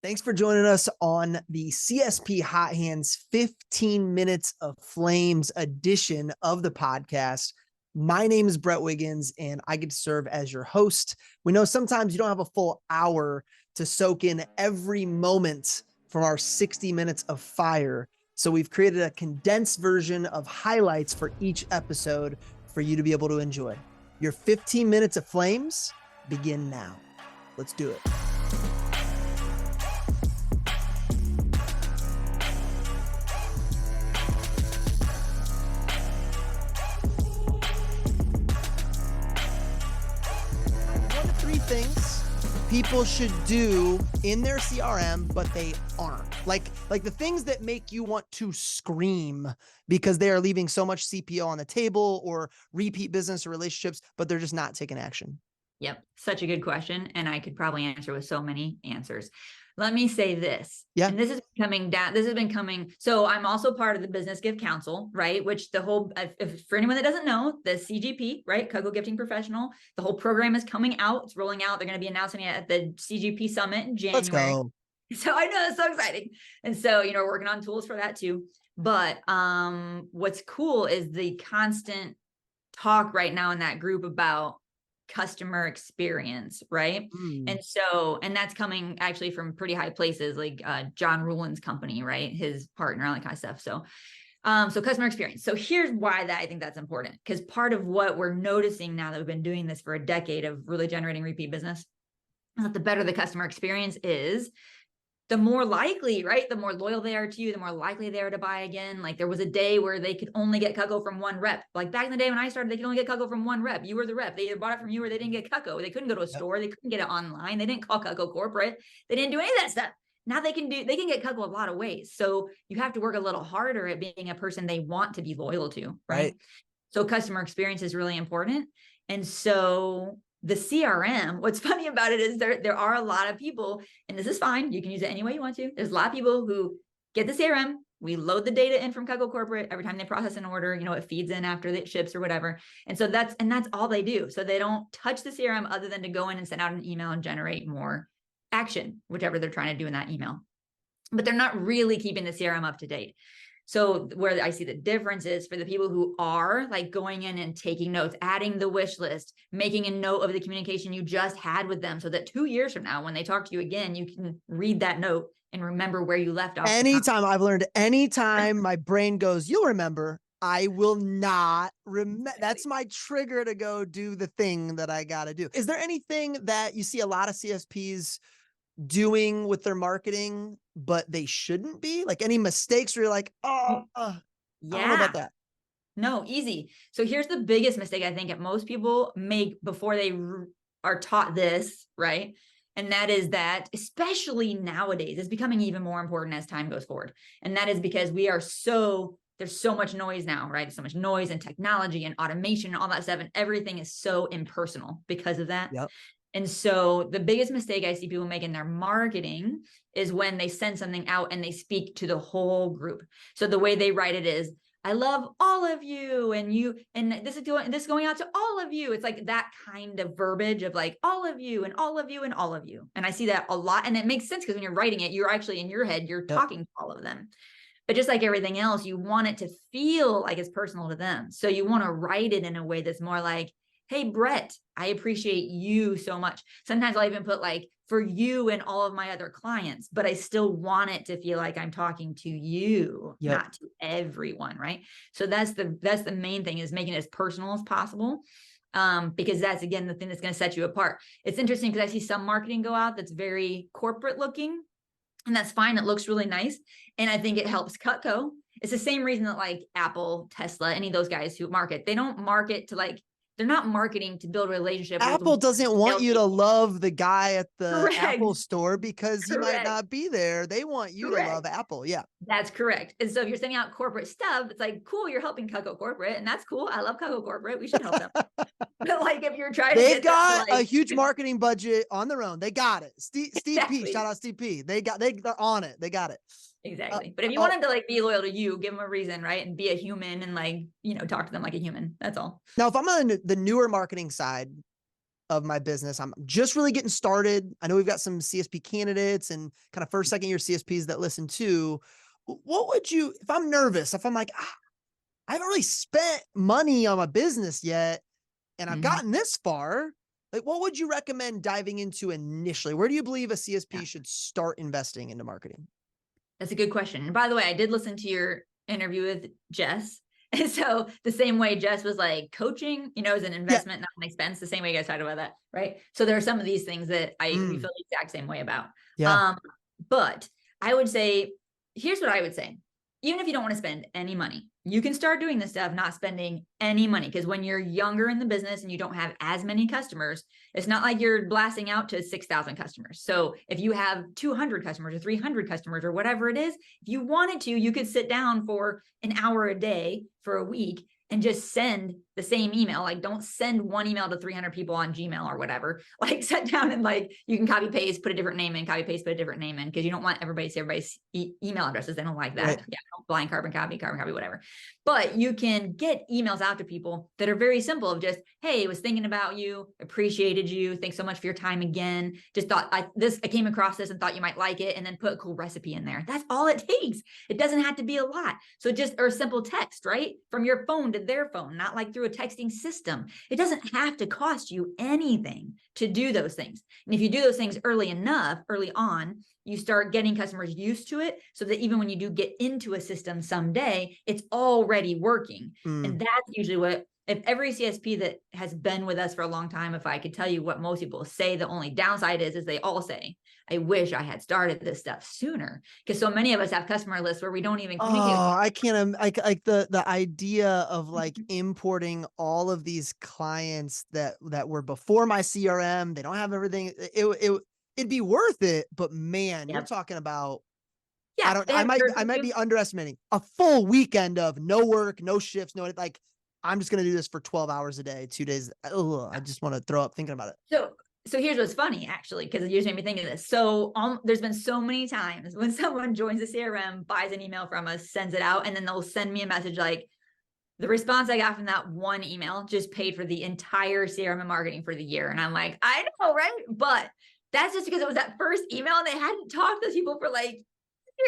Thanks for joining us on the CSP Hot Hands 15 Minutes of Flames edition of the podcast. My name is Brett Wiggins, and I get to serve as your host. We know sometimes you don't have a full hour to soak in every moment from our 60 minutes of fire. So we've created a condensed version of highlights for each episode for you to be able to enjoy. Your 15 minutes of flames begin now. Let's do it. Things people should do in their CRM, but they aren't. Like the things that make you want to scream because they are leaving so much CPO on the table or repeat business or relationships, but they're just not taking action. Yep. Such a good question. And I could probably answer with so many answers. Let me say this. Yeah. And this is coming down. This has been coming. So I'm also part of the Business Gift Council, right? Which the whole, if for anyone that doesn't know, the CGP, right? Cocoa Gifting Professional, the whole program is coming out. It's rolling out. They're going to be announcing it at the CGP Summit in January. Let's go. So I know it's so exciting. And so, we're working on tools for that too. But what's cool is the constant talk right now in that group about customer experience, right? And that's coming actually from pretty high places, like John Rulin's company, right? His partner, all that kind of stuff. So customer experience. So here's why I think that's important, because part of what we're noticing now that we've been doing this for a decade of really generating repeat business is that the better the customer experience is, the more likely, right? The more loyal they are to you, the more likely they are to buy again. Like there was a day where they could only get Cutco from one rep. Like back in the day when I started, they could only get Cutco from one rep. You were the rep. They either bought it from you or they didn't get Cutco. They couldn't go to a store. They couldn't get it online. They didn't call Cutco corporate. They didn't do any of that stuff. Now they can get Cutco a lot of ways. So you have to work a little harder at being a person they want to be loyal to, right? So customer experience is really important. And so the CRM, what's funny about it is there are a lot of people, and this is fine. You can use it any way you want to. There's a lot of people who get the CRM. We load the data in from Cutco Corporate. Every time they process an order, it feeds in after it ships or whatever. And so that's all they do. So they don't touch the CRM other than to go in and send out an email and generate more action, whichever they're trying to do in that email. But they're not really keeping the CRM up to date. So where I see the difference is for the people who are like going in and taking notes, adding the wish list, making a note of the communication you just had with them so that 2 years from now, when they talk to you again, you can read that note and remember where you left off. Anytime my brain goes, you'll remember, I will not remember. That's my trigger to go do the thing that I got to do. Is there anything that you see a lot of CSPs doing with their marketing, but they shouldn't be? Like any mistakes where you're like, I don't know about that. No, easy. So here's the biggest mistake I think that most people make before they are taught this, right? And that is that, especially nowadays, it's becoming even more important as time goes forward. And that is because there's so much noise now, right? So much noise and technology and automation and all that stuff. And everything is so impersonal because of that. Yep. And so the biggest mistake I see people make in their marketing is when they send something out and they speak to the whole group. So the way they write it is, I love all of you, and this is going out to all of you. It's like that kind of verbiage of like all of you and all of you and all of you. And I see that a lot. And it makes sense because when you're writing it, you're actually in your head, you're talking to all of them. But just like everything else, you want it to feel like it's personal to them. So you want to write it in a way that's more like, hey, Brett, I appreciate you so much. Sometimes I'll even put like for you and all of my other clients, but I still want it to feel like I'm talking to you, not to everyone, right? So that's the main thing, is making it as personal as possible. Because that's, again, the thing that's going to set you apart. It's interesting because I see some marketing go out that's very corporate looking, and that's fine. It looks really nice. And I think it helps Cutco. It's the same reason that like Apple, Tesla, any of those guys who market, they don't market to like, they're not marketing to build a relationship. Apple doesn't want you to love the guy at the Apple store because he might not be there. They want you to love Apple. Yeah, that's correct. And so if you're sending out corporate stuff, it's like, cool, you're helping Cutco Corporate, and that's cool. I love Cutco Corporate. We should help them. But like if you're trying they've got a huge marketing budget on their own. They got it. Steve P, shout out Steve P. They're on it. They got it. Exactly. But if you want them to like be loyal to you, give them a reason, right? And be a human and like, talk to them like a human. That's all. Now, if I'm on the newer marketing side of my business. I'm just really getting started. I know we've got some CSP candidates and kind of first, second year CSPs that listen too. What would you, if I'm nervous, if I'm like, I haven't really spent money on my business yet, and I've Mhm. gotten this far, like, what would you recommend diving into initially? Where do you believe a Yeah, CSP should start investing into marketing? that's a good question. And by the way, I did listen to your interview with Jess. And so the same way Jess was like coaching, is an Yeah. investment, not an expense, the same way you guys talked about that, right? So there are some of these things that we Mm, feel the exact same way about. yeah. Um, but I would say, here's what I would say. Even if you don't want to spend any money, you can start doing this stuff, not spending any money. Because when you're younger in the business and you don't have as many customers, it's not like you're blasting out to 6,000 customers. So if you have 200 customers or 300 customers or whatever it is, if you wanted to, you could sit down for an hour a day for a week and just send the same email. Like, don't send one email to 300 people on Gmail or whatever. Like, sit down and like, you can copy paste, put a different name in, copy paste, put a different name in, because you don't want everybody to see everybody's email addresses. They don't like Right. that. Yeah, blind carbon copy, whatever. But you can get emails out to people that are very simple of just, hey, was thinking about you, appreciated you, thanks so much for your time again. Just thought I came across this and thought you might like it, and then put a cool recipe in there. That's all it takes. It doesn't have to be a lot. So just, or simple text, right? From your phone to their phone, not like through a texting system. It doesn't have to cost you anything to do those things. And if you do those things early enough, early on, you start getting customers used to it, so that even when you do get into a system someday, it's already working. Mm. And that's usually what, if every CSP that has been with us for a long time, if I could tell you what most people say, the only downside is they all say, I wish I had started this stuff sooner. Because so many of us have customer lists where we don't even communicate with Oh, people. I can't, like the idea of like importing all of these clients that were before my CRM, they don't have everything. It'd be worth it, but man, you're Yep. talking about, Yeah, they have I service might too. be underestimating a full weekend of no work, no shifts, no, like, I'm just gonna do this for 12 hours a day, 2 days. Ugh, I just want to throw up thinking about it. So here's what's funny, actually, because it just made me think of this. So there's been so many times when someone joins the CRM, buys an email from us, sends it out, and then they'll send me a message like, the response I got from that one email just paid for the entire CRM and marketing for the year. And I'm like, I know, right? But that's just because it was that first email and they hadn't talked to those people for like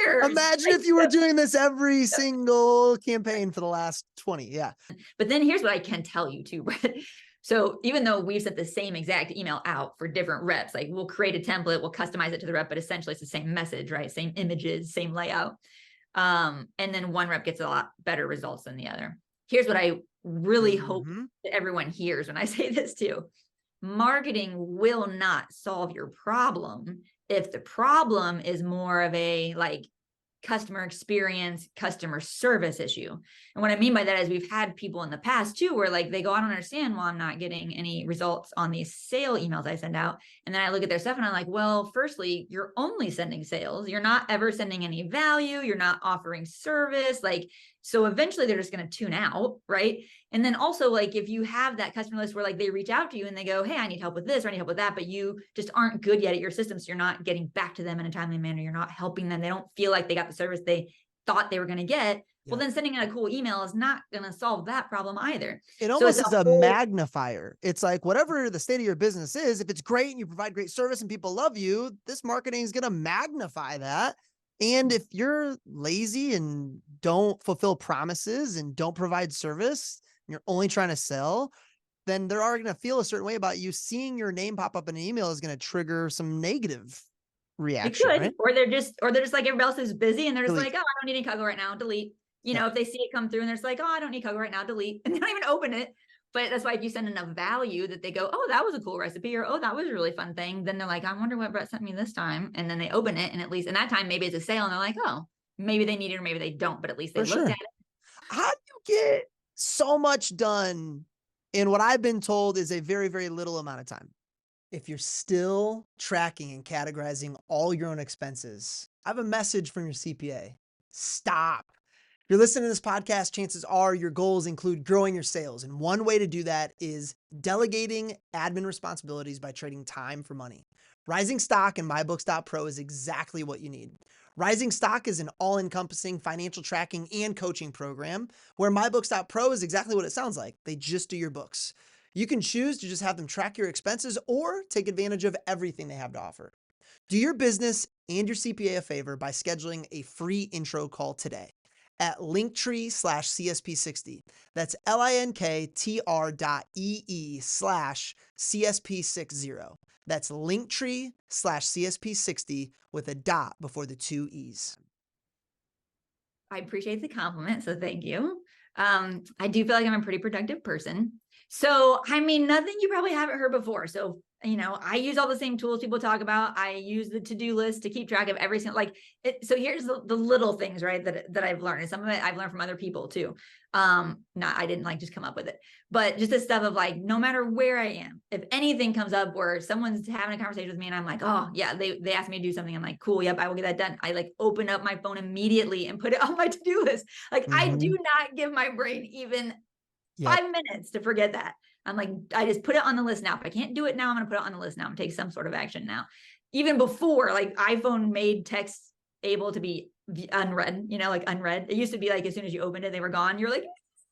years. Imagine Like, if you were doing this every single campaign for the last 20. Yeah. but then here's what I can tell you too, Brett. So even though we've sent the same exact email out for different reps, like we'll create a template, we'll customize it to the rep, but essentially it's the same message, right? Same images, same layout. And then one rep gets a lot better results than the other. Here's what I really hope Mm-hmm. that everyone hears when I say this too. Marketing will not solve your problem if the problem is more of a like customer experience, customer service issue. And what I mean by that is we've had people in the past too, where like they go, I don't understand why I'm not getting any results on these sale emails I send out. And then I look at their stuff and I'm like, well, firstly, you're only sending sales. You're not ever sending any value. You're not offering service. Like, so eventually they're just going to tune out. Right. And then also, like, if you have that customer list where like they reach out to you and they go, hey, I need help with this or I need help with that, but you just aren't good yet at your system. So you're not getting back to them in a timely manner. You're not helping them. They don't feel like they got the service they thought they were going to get. Well, Yeah. then sending out a cool email is not going to solve that problem either. It So it's almost a is a whole, magnifier. It's like whatever the state of your business is, if it's great and you provide great service and people love you, this marketing is going to magnify that. And if you're lazy and don't fulfill promises and don't provide service, and you're only trying to sell, then they're already going to feel a certain way about you. Seeing your name pop up in an email is going to trigger some negative it reaction, could, right? or they're just like everybody else is busy and they're just Delete. like, oh, I don't need any cargo right now, delete. Yeah. If they see it come through and they're just like, oh, I don't need cargo right now, delete. And they don't even open it. But that's why if you send enough value that they go, oh, that was a cool recipe, or oh, that was a really fun thing, then they're like, I wonder what Brett sent me this time. And then they open it, and at least in that time, maybe it's a sale, and they're like, oh, maybe they need it or maybe they don't, but at least they For looked sure. at it. How do you get so much done in what I've been told is a very, very little amount of time? If you're still tracking and categorizing all your own expenses, I have a message from your CPA. Stop. If you're listening to this podcast, chances are your goals include growing your sales. And one way to do that is delegating admin responsibilities by trading time for money. Rising Stock and MyBooks.pro is exactly what you need. Rising Stock is an all-encompassing financial tracking and coaching program where MyBooks.pro is exactly what it sounds like. They just do your books. You can choose to just have them track your expenses or take advantage of everything they have to offer. Do your business and your CPA a favor by scheduling a free intro call today at linktree/CSP60. That's linktr.ee/CSP60. That's linktree/CSP60 with a dot before the two E's. I appreciate the compliment, so thank you. I do feel like I'm a pretty productive person. So, I mean, nothing you probably haven't heard before. So, I use all the same tools people talk about. I use the to-do list to keep track of every single, so here's the little things, right, that I've learned. And some of it I've learned from other people too. I didn't just come up with it, but just the stuff of no matter where I am, if anything comes up where someone's having a conversation with me and I'm like, oh yeah, they asked me to do something. I'm like, cool. Yep. I will get that done. I open up my phone immediately and put it on my to-do list. I do not give my brain even 5 minutes to forget that. I'm like, I just put it on the list now. If I can't do it now, I'm going to put it on the list now and take some sort of action now. Even before, iPhone made text able to be unread, unread. It used to be as soon as you opened it, they were gone. You're like,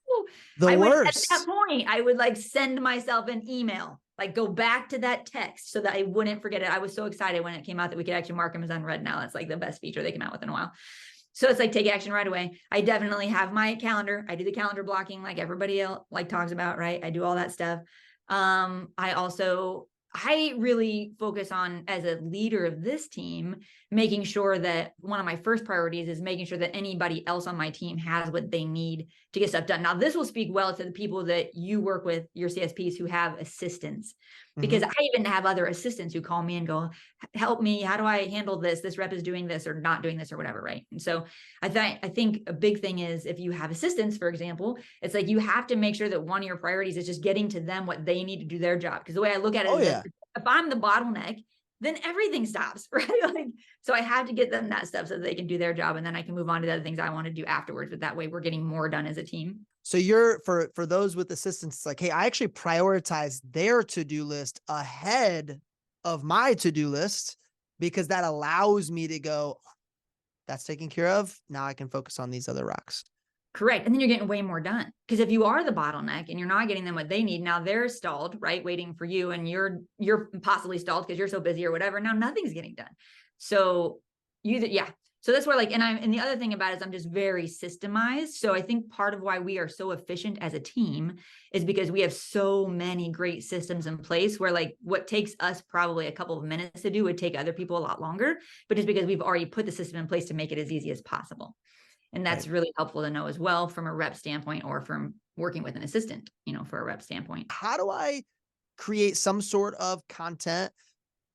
oh. The worst. At that point, I would send myself an email, go back to that text so that I wouldn't forget it. I was so excited when it came out that we could actually mark them as unread now. That's the best feature they came out with in a while. So it's take action right away. I definitely have my calendar. I do the calendar blocking like everybody else talks about, right? I do all that stuff. I really focus on, as a leader of this team, making sure that one of my first priorities is making sure that anybody else on my team has what they need to get stuff done. Now, this will speak well to the people that you work with, your CSPs who have assistants, because I even have other assistants who call me and go, help me. How do I handle this? This rep is doing this or not doing this or whatever, right? And so I think a big thing is, if you have assistants, for example, it's you have to make sure that one of your priorities is just getting to them what they need to do their job. Because the way I look at it is, if I'm the bottleneck, then everything stops, right? So I have to get them that stuff so that they can do their job, and then I can move on to the other things I want to do afterwards. But that way we're getting more done as a team. So you're, for those with assistants, it's hey, I actually prioritize their to-do list ahead of my to-do list, because that allows me to go, that's taken care of. Now I can focus on these other rocks. Correct. And then you're getting way more done. Because if you are the bottleneck and you're not getting them what they need, now they're stalled, right? Waiting for you, and you're possibly stalled because you're so busy or whatever. Now nothing's getting done. So So that's where and the other thing about it is I'm just very systemized. So I think part of why we are so efficient as a team is because we have so many great systems in place where what takes us probably a couple of minutes to do would take other people a lot longer, but just because we've already put the system in place to make it as easy as possible. And that's really helpful to know as well from a rep standpoint, or from working with an assistant, for a rep standpoint. How do I create some sort of content,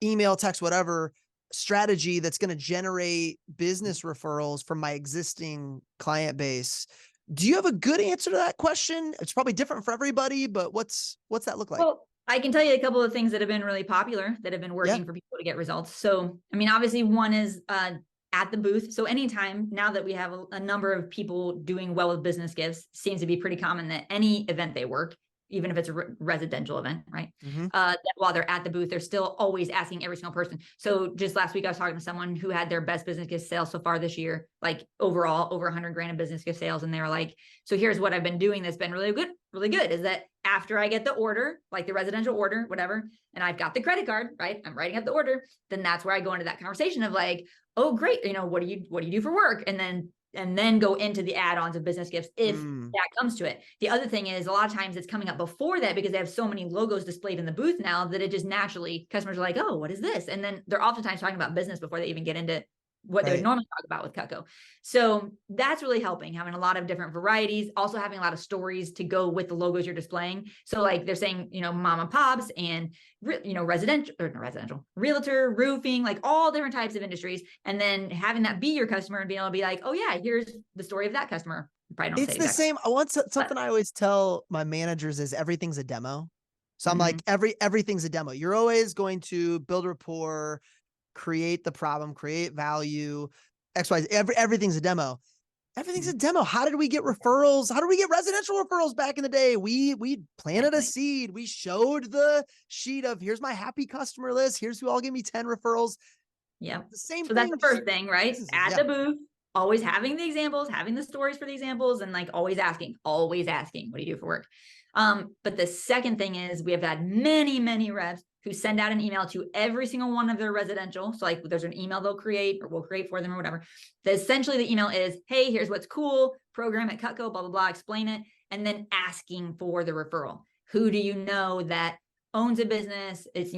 email, text, whatever strategy that's going to generate business referrals from my existing client base? Do you have a good answer to that question? It's probably different for everybody, but what's that look like? Well, I can tell you a couple of things that have been really popular that have been working for people to get results. So, obviously one is, at the booth. So anytime now that we have a number of people doing well with business gifts, seems to be pretty common that any event they work, even if it's a residential event, right? That while they're at the booth, they're still always asking every single person. So just last week, I was talking to someone who had their best business gift sales so far this year, overall over 100 grand in business gift sales. And they were like, so here's what I've been doing that's been really good, is that after I get the order, the residential order, whatever, and I've got the credit card, right? I'm writing up the order. Then that's where I go into that conversation of oh, great. What do you do for work? And then go into the add-ons of business gifts if that comes to it. The other thing is, a lot of times it's coming up before that because they have so many logos displayed in the booth now that it just naturally, customers are like, oh, what is this? And then they're oftentimes talking about business before they even get into what they would normally talk about with Cutco. So that's really helping, having a lot of different varieties, also having a lot of stories to go with the logos you're displaying. So they're saying, mom and pops and, residential, realtor, roofing, all different types of industries. And then having that be your customer and being able to be oh yeah, here's the story of that customer. Probably don't it's the same. I want something I always tell my managers is everything's a demo. So I'm everything's a demo. You're always going to build rapport, create the problem, create value, XYZ. Everything's a demo. Everything's a demo. How did we get referrals? How did we get residential referrals back in the day? We planted a seed. We showed the sheet of, here's my happy customer list. Here's who all give me 10 referrals. Yeah. The same thing. That's the first thing, right? At the booth, always having the examples, having the stories for the examples, and always asking, what do you do for work? But the second thing is we have had many, many reps who send out an email to every single one of their residential. So like there's an email they'll create or we'll create for them or whatever. That essentially the email is, hey, here's what's cool, program at Cutco, blah, blah, blah, explain it. And then asking for the referral. Who do you know that owns a business? It's,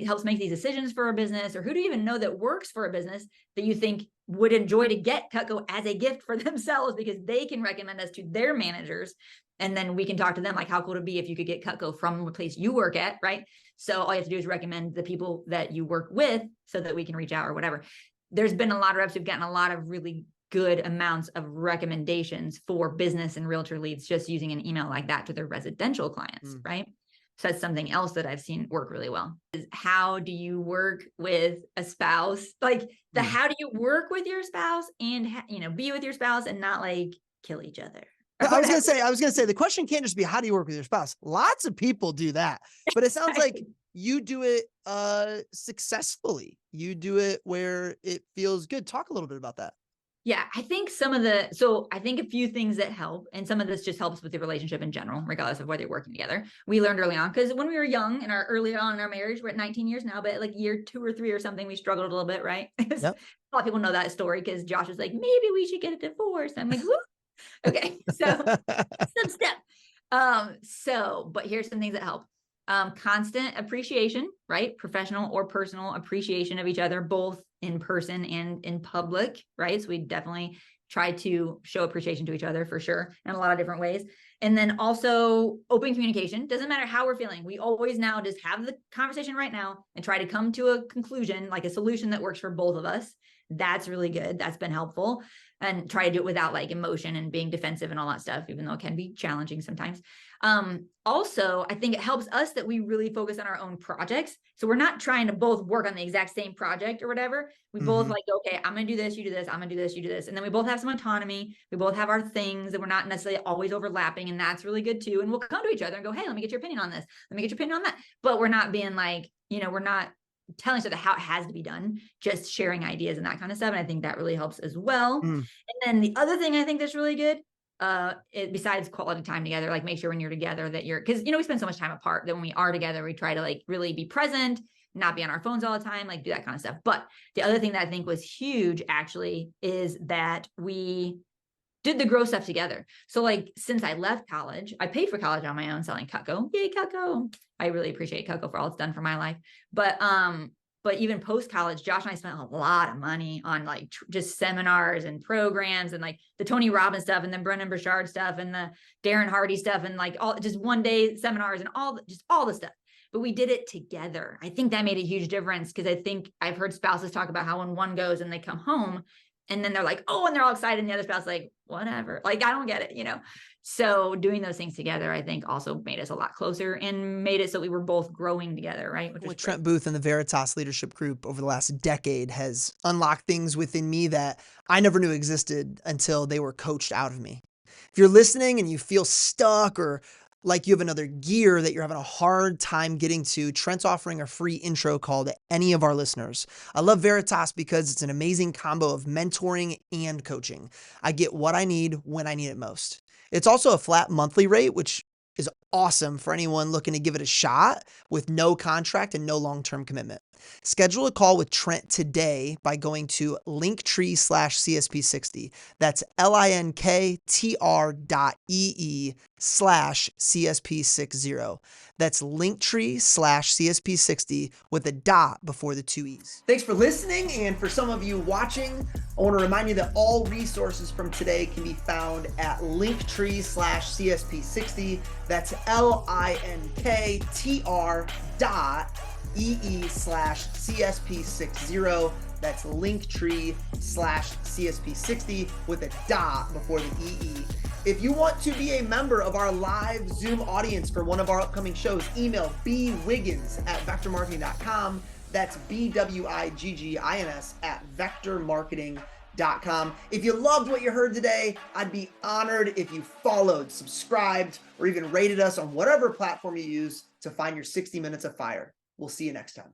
helps make these decisions for a business, or who do you even know that works for a business that you think would enjoy to get Cutco as a gift for themselves because they can recommend us to their managers. And then we can talk to them like how cool it'd be if you could get Cutco from the place you work at, right? So all you have to do is recommend the people that you work with so that we can reach out or whatever. There's been a lot of reps who've gotten a lot of really good amounts of recommendations for business and realtor leads just using an email like that to their residential clients, right? So that's something else that I've seen work really well. Is how do you work with a spouse? Like how do you work with your spouse and, be with your spouse and not like kill each other? I was gonna say the question can't just be how do you work with your spouse? Lots of people do that, but it sounds like you do it successfully. You do it where it feels good. Talk a little bit about that. Yeah, I think I think a few things that help, and some of this just helps with the relationship in general, regardless of whether you're working together. We learned early on, because when we were young and early on in our marriage, we're at 19 years now, but like year 2 or 3 or something, we struggled a little bit, right? Yep. A lot of people know that story because Josh was like, maybe we should get a divorce. I'm like, whoop. Okay, so some step. But here's some things that help. Constant appreciation, right? Professional or personal appreciation of each other, both in person and in public, right? So we definitely try to show appreciation to each other for sure in a lot of different ways. And then also open communication. Doesn't matter how we're feeling. We always now just have the conversation right now and try to come to a conclusion, like a solution that works for both of us. That's really good. That's been helpful. And try to do it without like emotion and being defensive and all that stuff, even though it can be challenging sometimes. Also, I think it helps us that we really focus on our own projects. So we're not trying to both work on the exact same project or whatever. We both like, okay, I'm going to do this, you do this, I'm going to do this, you do this. And then we both have some autonomy. We both have our things that we're not necessarily always overlapping. And that's really good too. And we'll come to each other and go, hey, let me get your opinion on this. Let me get your opinion on that. But we're not being like, we're not telling each other how it has to be done, just sharing ideas and that kind of stuff. And I think that really helps as well. And then the other thing I think that's really good, besides quality time together, like make sure when you're together that because we spend so much time apart that when we are together, we try to like really be present, not be on our phones all the time, like do that kind of stuff. But the other thing that I think was huge actually is that we did the grow stuff together. So like, since I left college, I paid for college on my own selling Cutco. Yay, Cutco. I really appreciate Cutco for all it's done for my life. But even post-college, Josh and I spent a lot of money on like just seminars and programs and like the Tony Robbins stuff and then Brendan Burchard stuff and the Darren Hardy stuff and like all just one day seminars and all the stuff. But we did it together. I think that made a huge difference because I think I've heard spouses talk about how when one goes and they come home and then they're like, oh, and they're all excited. And the other spouse like, whatever, like, I don't get it, So doing those things together, I think also made us a lot closer and made it so we were both growing together, right? With Trent Booth and the Veritas Leadership Group over the last decade has unlocked things within me that I never knew existed until they were coached out of me. If you're listening and you feel stuck or like you have another gear that you're having a hard time getting to, Trent's offering a free intro call to any of our listeners. I love Veritas because it's an amazing combo of mentoring and coaching. I get what I need when I need it most. It's also a flat monthly rate, which is awesome for anyone looking to give it a shot with no contract and no long-term commitment. Schedule a call with Trent today by going to linktree/CSP60. That's linktr.ee/CSP60. That's linktree/CSP60 with a dot before the 2 E's. Thanks for listening. And for some of you watching, I want to remind you that all resources from today can be found at linktree/CSP60. That's linktr.ee/CSP60. That's linktree/CSP60 with a dot before the EE. If you want to be a member of our live Zoom audience for one of our upcoming shows, email bwiggins@vectormarketing.com. That's BWIGGINS@vectormarketing.com. If you loved what you heard today, I'd be honored if you followed, subscribed, or even rated us on whatever platform you use to find your 60 minutes of fire. We'll see you next time.